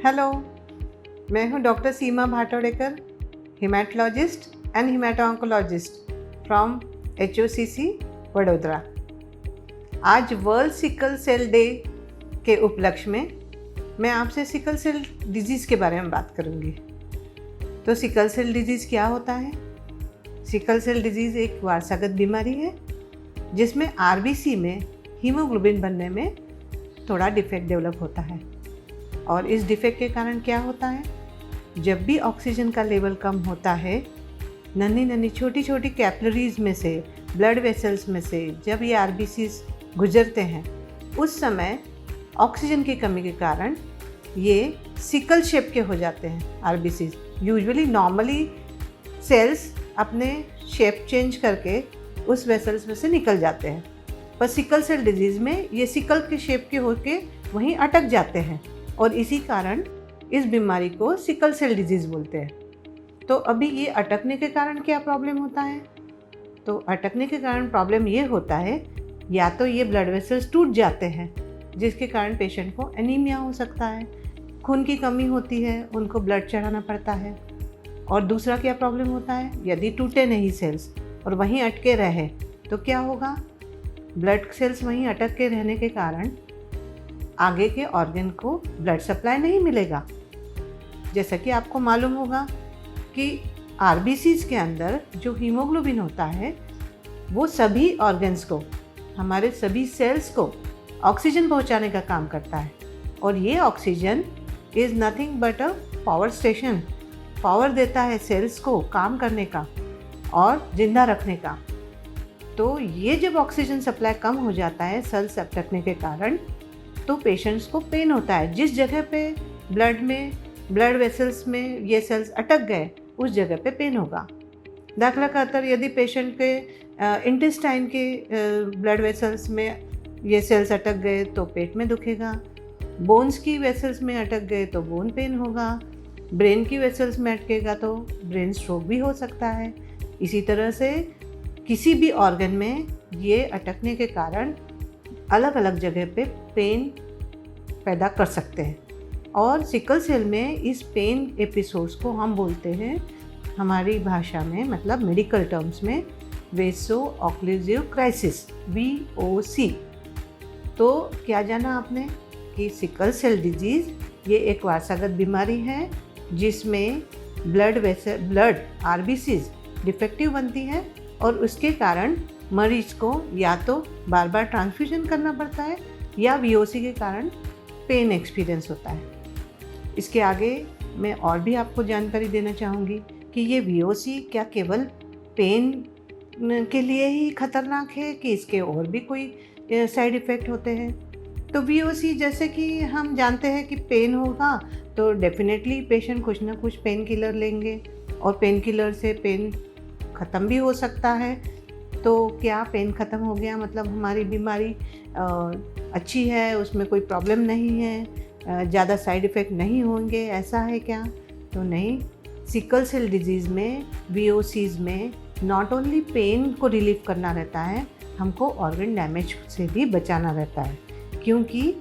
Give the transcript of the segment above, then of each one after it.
Hello, मैं हूं doctor Seema Bhatodekar, haematologist and haemato-oncologist from HOCC Vadodara. आज वर्ल्ड सिकल सेल डे के उपलक्ष्य में मैं आपसे सिकल सेल डिजीज़ के बारे में बात करूंगी। तो सिकल सेल डिजीज़ क्या होता है? सिकल सेल डिजीज़ एक वारसागत बीमारी है जिसमें RBC में हीमोग्लोबिन बनने में थोड़ा डिफेक्ट डेवलप होता है। और इस डिफेक्ट के कारण क्या होता है, जब भी ऑक्सीजन का लेवल कम होता है, नन्ही नन्ही छोटी छोटी कैपिलरीज में से, ब्लड वेसल्स में से जब ये RBCs गुजरते हैं, उस समय ऑक्सीजन की कमी के कारण ये सिकल शेप के हो जाते हैं। RBCs यूजुअली नॉर्मली सेल्स अपने शेप चेंज करके उस वेसल्स में से निकल जाते हैं, पर सिकल सेल डिजीज़ में ये सिकल के शेप के होके वहीं अटक जाते हैं और इसी कारण इस बीमारी को सिकल सेल डिजीज़ बोलते हैं। तो अभी ये अटकने के कारण क्या प्रॉब्लम होता है? तो अटकने के कारण प्रॉब्लम ये होता है, या तो ये ब्लड वेसल्स टूट जाते हैं जिसके कारण पेशेंट को एनीमिया हो सकता है, खून की कमी होती है, उनको ब्लड चढ़ाना पड़ता है। और दूसरा क्या प्रॉब्लम होता है, यदि टूटे नहीं सेल्स और वहीं अटके रहे तो क्या होगा, ब्लड सेल्स वहीं अटक के रहने के कारण आगे के ऑर्गन को ब्लड सप्लाई नहीं मिलेगा। जैसा कि आपको मालूम होगा कि RBCs के अंदर जो हीमोग्लोबिन होता है वो सभी ऑर्गन्स को, हमारे सभी सेल्स को ऑक्सीजन पहुंचाने का काम करता है। और ये oxygen is nothing but a power station, power देता है सेल्स को काम करने का और ज़िंदा रखने का। तो ये जब ऑक्सीजन सप्लाई कम हो जाता है सेल्स अटकने के कारण, तो पेशेंट्स को पेन होता है। जिस जगह पे ब्लड वेसल्स में ये सेल्स अटक गए उस जगह पे पेन होगा। दाखला खातर यदि पेशेंट के इंटेस्टाइन के ब्लड वेसल्स में ये सेल्स अटक गए तो पेट में दुखेगा, बोन्स की वेसल्स में अटक गए तो बोन पेन होगा, ब्रेन की वेसल्स में अटकेगा तो ब्रेन स्ट्रोक भी हो सकता है। इसी तरह से किसी भी ऑर्गन में ये अटकने के कारण अलग अलग जगह पे पेन पैदा कर सकते हैं। और सिकल सेल में इस पेन एपिसोड्स को हम बोलते हैं हमारी भाषा में, मतलब मेडिकल टर्म्स में, वेसो ऑक्लूसिव क्राइसिस, VOC। तो क्या जाना आपने कि सिकल सेल डिजीज़ ये एक वारसागत बीमारी है जिसमें ब्लड RBCs डिफेक्टिव बनती है और उसके कारण मरीज को या तो बार बार ट्रांसफ्यूजन करना पड़ता है या VOC के कारण पेन एक्सपीरियंस होता है। इसके आगे मैं और भी आपको जानकारी देना चाहूँगी कि ये VOC क्या केवल पेन के लिए ही खतरनाक है कि इसके और भी कोई साइड इफ़ेक्ट होते हैं? तो VOC जैसे कि हम जानते हैं कि पेन होगा तो डेफिनेटली पेशेंट कुछ ना कुछ पेन किलर लेंगे और पेन किलर से पेन ख़त्म भी हो सकता है। तो क्या पेन ख़त्म हो गया मतलब हमारी बीमारी अच्छी है, उसमें कोई प्रॉब्लम नहीं है, ज़्यादा साइड इफ़ेक्ट नहीं होंगे, ऐसा है क्या? तो नहीं। सिकल सेल डिजीज़ में VOCs में नॉट ओनली पेन को रिलीव करना रहता है, हमको ऑर्गन डैमेज से भी बचाना रहता है। क्योंकि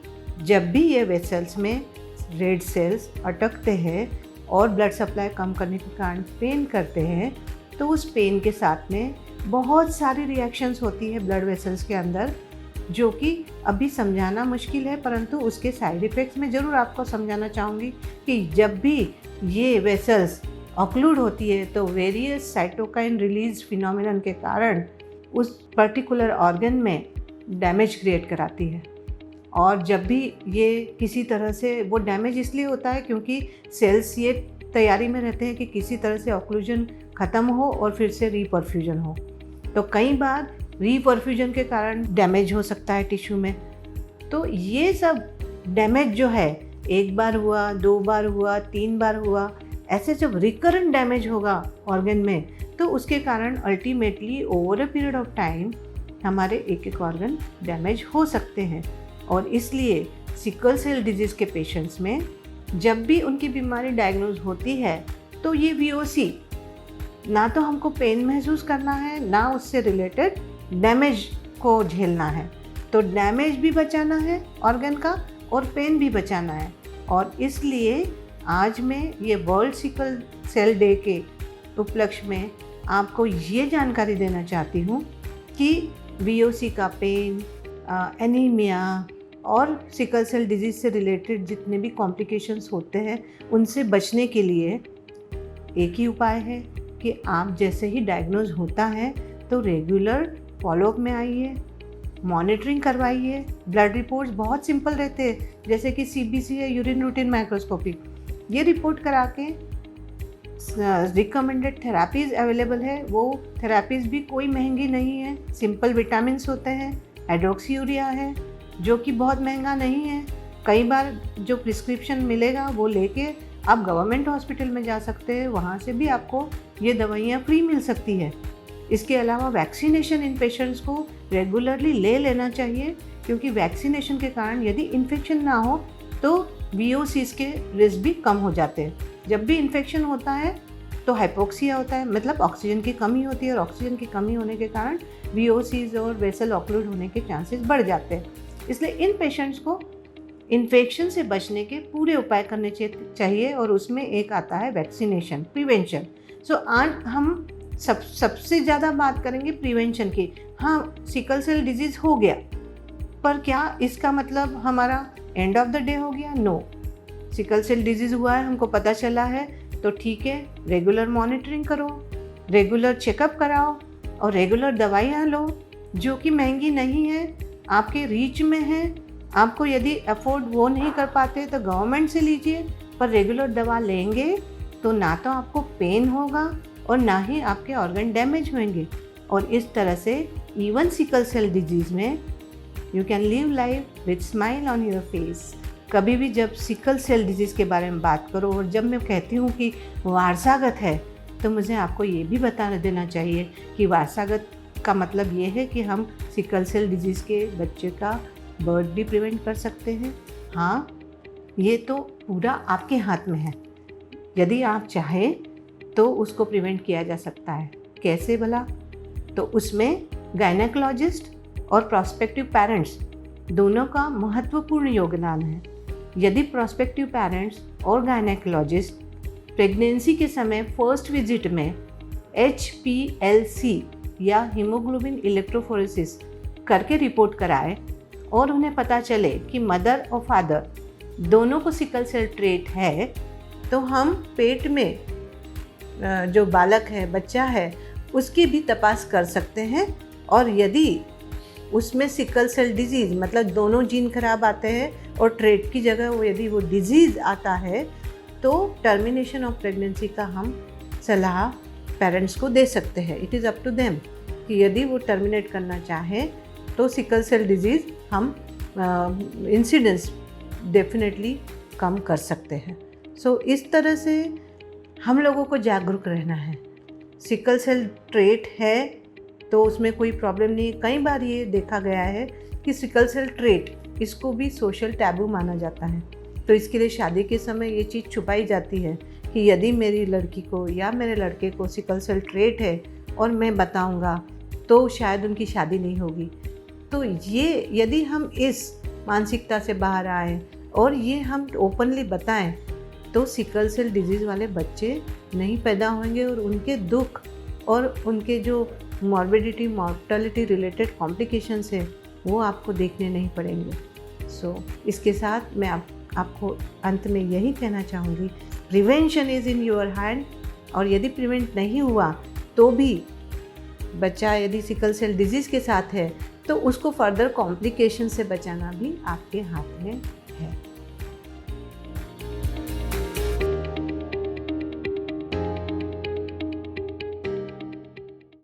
जब भी ये वेसल्स में रेड सेल्स अटकते हैं और ब्लड सप्लाई कम करने के कारण पेन करते हैं, तो उस पेन के साथ में बहुत सारी रिएक्शंस होती है ब्लड वेसल्स के अंदर, जो कि अभी समझाना मुश्किल है, परंतु उसके साइड इफ़ेक्ट्स में ज़रूर आपको समझाना चाहूँगी कि जब भी ये वेसल्स ऑक्लूड होती है तो वेरियस साइटोकाइन रिलीज फिनोमिनन के कारण उस पर्टिकुलर ऑर्गन में डैमेज क्रिएट कराती है। और जब भी ये किसी तरह से, वो डैमेज इसलिए होता है क्योंकि सेल्स ये तैयारी में रहते हैं कि किसी तरह से ऑक्लूजन ख़त्म हो और फिर से रीपरफ्यूजन हो। तो कई बार रीपरफ्यूजन के कारण डैमेज हो सकता है टिश्यू में। तो ये सब डैमेज जो है, एक बार हुआ, 2 बार हुआ, 3 बार हुआ, ऐसे जब रिकरेंट डैमेज होगा ऑर्गन में, तो उसके कारण ultimately over a period of time हमारे एक एक ऑर्गन डैमेज हो सकते हैं। और इसलिए सिकल सेल डिजीज़ के पेशेंट्स में जब भी उनकी बीमारी डायग्नोज होती है तो ये VOC ना तो हमको पेन महसूस करना है, ना उससे रिलेटेड डैमेज को झेलना है। तो डैमेज भी बचाना है ऑर्गन का और पेन भी बचाना है। और इसलिए आज मैं ये वर्ल्ड सिकल सेल डे के उपलक्ष्य में आपको ये जानकारी देना चाहती हूँ कि VOC का पेन, एनीमिया और सिकल सेल डिजीज़ से रिलेटेड जितने भी कॉम्प्लिकेशंस होते हैं उनसे बचने के लिए एक ही उपाय है कि आप जैसे ही डायग्नोज होता है तो रेगुलर फॉलोअप में आइए, मॉनिटरिंग करवाइए। ब्लड रिपोर्ट्स बहुत सिंपल रहते हैं, जैसे कि CBC या यूरिन रूटीन माइक्रोस्कोपी। ये रिपोर्ट करा के रिकमेंडेड थेरापीज़ अवेलेबल है। वो थेरापीज़ भी कोई महंगी नहीं है, सिंपल विटामिन्स होते हैं, हाइड्रोक्सीयूरिया है जो कि बहुत महंगा नहीं है। कई बार जो प्रिस्क्रिप्शन मिलेगा वो लेके आप गवर्नमेंट हॉस्पिटल में जा सकते हैं, वहाँ से भी आपको ये दवाइयाँ फ्री मिल सकती है। इसके अलावा वैक्सीनेशन इन पेशेंट्स को रेगुलरली ले लेना चाहिए, क्योंकि वैक्सीनेशन के कारण यदि इन्फेक्शन ना हो तो VOCs के रिस्क भी कम हो जाते हैं। जब भी इन्फेक्शन होता है तो हाइपोक्सिया होता है, मतलब ऑक्सीजन की कमी होती है, और ऑक्सीजन की कमी होने के कारण VOCs और वेसल ऑक्लूड होने के चांसेस बढ़ जाते हैं। इसलिए इन पेशेंट्स को इन्फेक्शन से बचने के पूरे उपाय करने चाहिए, और उसमें एक आता है वैक्सीनेशन, प्रिवेंशन। सो आज हम सबसे ज़्यादा बात करेंगे प्रिवेंशन की। हाँ, सिकल सेल डिजीज़ हो गया, पर क्या इसका मतलब हमारा एंड ऑफ द डे हो गया? नो। सिकल सेल डिजीज़ हुआ है, हमको पता चला है, तो ठीक है, रेगुलर मॉनिटरिंग करो, रेगुलर चेकअप कराओ और रेगुलर दवाइयाँ लो, जो कि महंगी नहीं है, आपके रीच में है। आपको यदि अफोर्ड वो नहीं कर पाते तो गवर्नमेंट से लीजिए, पर रेगुलर दवा लेंगे तो ना तो आपको पेन होगा और ना ही आपके ऑर्गन डैमेज होंगे। और इस तरह से इवन सिकल सेल डिजीज़ में you can live life with smile on your face. कभी भी जब सिकल सेल डिजीज़ के बारे में बात करो, और जब मैं कहती हूँ कि वारसागत है, तो मुझे आपको ये भी बता देना चाहिए कि वारसागत का मतलब ये है कि हम सिकल सेल डिजीज़ के बच्चे का बर्थ भी प्रिवेंट कर सकते हैं। हाँ, ये तो पूरा आपके हाथ में है। यदि आप चाहें तो उसको प्रिवेंट किया जा सकता है। कैसे भला? तो उसमें गायनेकोलॉजिस्ट और प्रॉस्पेक्टिव पेरेंट्स दोनों का महत्वपूर्ण योगदान है। यदि प्रॉस्पेक्टिव पेरेंट्स और गायनेकोलॉजिस्ट प्रेगनेंसी के समय फर्स्ट विजिट में HPLC या हीमोग्लोबिन इलेक्ट्रोफोरेसिस करके रिपोर्ट कराए और उन्हें पता चले कि मदर और फादर दोनों को सिकल सेल ट्रेट है, तो हम पेट में जो बालक है, बच्चा है, उसकी भी तपास कर सकते हैं। और यदि उसमें सिकल सेल डिजीज़ मतलब दोनों जीन खराब आते हैं और ट्रेट की जगह वो यदि वो डिजीज़ आता है, तो टर्मिनेशन ऑफ प्रेगनेंसी का हम सलाह पेरेंट्स को दे सकते हैं। It is up to them कि यदि वो टर्मिनेट करना चाहें तो सिकल सेल डिजीज़ हम इंसिडेंस डेफिनेटली कम कर सकते हैं। सो इस तरह से हम लोगों को जागरूक रहना है। सिकल सेल ट्रेट है तो उसमें कोई प्रॉब्लम नहीं। कई बार ये देखा गया है कि सिकल सेल ट्रेट इसको भी सोशल टैबू माना जाता है, तो इसके लिए शादी के समय ये चीज़ छुपाई जाती है कि यदि मेरी लड़की को या मेरे लड़के को सिकल सेल ट्रेट है और मैं बताऊंगा तो शायद उनकी शादी नहीं होगी। तो ये यदि हम इस मानसिकता से बाहर आएँ और ये हम ओपनली बताएं, तो सिकल सेल डिजीज़ वाले बच्चे नहीं पैदा होंगे और उनके दुख और उनके जो मॉर्बिडिटी, मॉर्टलिटी रिलेटेड कॉम्प्लिकेशंस है वो आपको देखने नहीं पड़ेंगे। सो इसके साथ मैं आपको अंत में यही कहना चाहूँगी, prevention is in your hand. और यदि प्रिवेंट नहीं हुआ तो भी बच्चा यदि सिकल सेल डिजीज़ के साथ है तो उसको फर्दर कॉम्प्लिकेशन से बचाना भी आपके हाथ में है।